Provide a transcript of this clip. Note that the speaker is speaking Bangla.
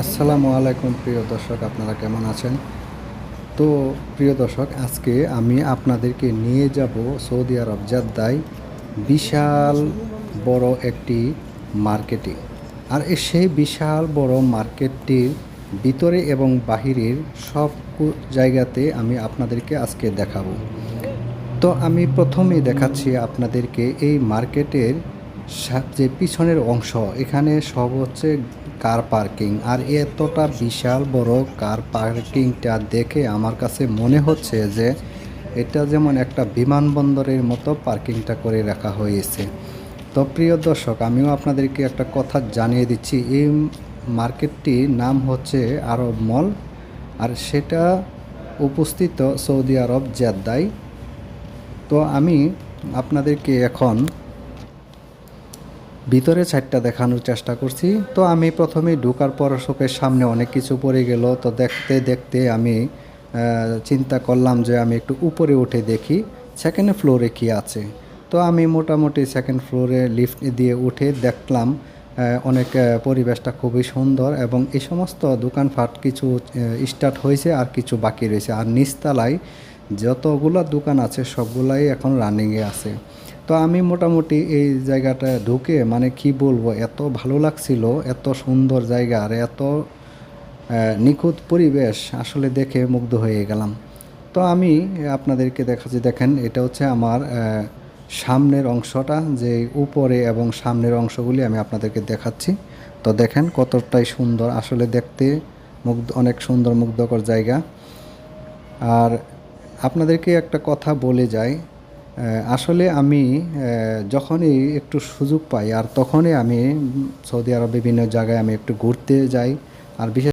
আসসালামু আলাইকুম প্রিয় দর্শক, আপনারা কেমন আছেন? তো প্রিয় দর্শক, আজকে আমি আপনাদেরকে নিয়ে যাব সৌদি আরব জেদ্দায় বিশাল বড় একটি মার্কেটে। আর সেই বিশাল বড় মার্কেটটির ভিতরে এবং বাহিরের সব জায়গাতে আমি আপনাদেরকে আজকে দেখাবো। তো আমি প্রথমেই দেখাচ্ছি আপনাদেরকে এই মার্কেটের যে পিছনের অংশ, এখানে সব হচ্ছে কার পার্কিং। আর এতটা বিশাল বড় কার পার্কিংটা দেখে আমার কাছে মনে হচ্ছে যে এটা যেমন একটা বিমানবন্দরের মতো পার্কিংটা করে রাখা হয়েছে। তো প্রিয় দর্শক, আমিও আপনাদেরকে একটা কথা জানিয়ে দিচ্ছি, এই মার্কেটটির নাম হচ্ছে আরব মল, আর সেটা উপস্থিত সৌদি আরব জেদ্দায়। তো আমি আপনাদেরকে এখন ভিতরে সাইডটা দেখানোর চেষ্টা করছি। তো আমি প্রথমেই ঢোকার পর চোখের সামনে অনেক কিছু পড়ে গেল। তো দেখতে দেখতে আমি চিন্তা করলাম যে আমি একটু উপরে উঠে দেখি সেকেন্ড ফ্লোরে কী আছে। তো আমি মোটামুটি সেকেন্ড ফ্লোরে লিফট দিয়ে উঠে দেখলাম অনেক পরিবেশটা খুবই সুন্দর, এবং এই সমস্ত দোকানপাট কিছু স্টার্ট হয়েছে আর কিছু বাকি রয়েছে। আর নিচতলায় যতগুলো দোকান আছে সবগুলাই এখন রানিংয়ে আছে। তো আমি মোটামুটি এই জায়গাটা ঢুকে মানে কি বলবো, এত ভালো লাগছিল, এত সুন্দর জায়গা আর এত নিখুঁত পরিবেশ, আসলে দেখে মুগ্ধ হয়ে গেলাম। তো আমি আপনাদেরকে দেখাচ্ছি, দেখেন এটা হচ্ছে আমার সামনের অংশটা, যে উপরে এবং সামনের অংশগুলি আমি আপনাদেরকে দেখাচ্ছি। তো দেখেন কতটাই সুন্দর, আসলে দেখতে অনেক সুন্দর মুগ্ধকর জায়গা। আর আপনাদেরকে একটা কথা বলে যাই, আসলে আমি যখনই একটু সুযোগ পাই আর তখনই আমি সৌদি আরব বিভিন্ন জায়গায় আমি একটু ঘুরতে যাই। আর বিশেষ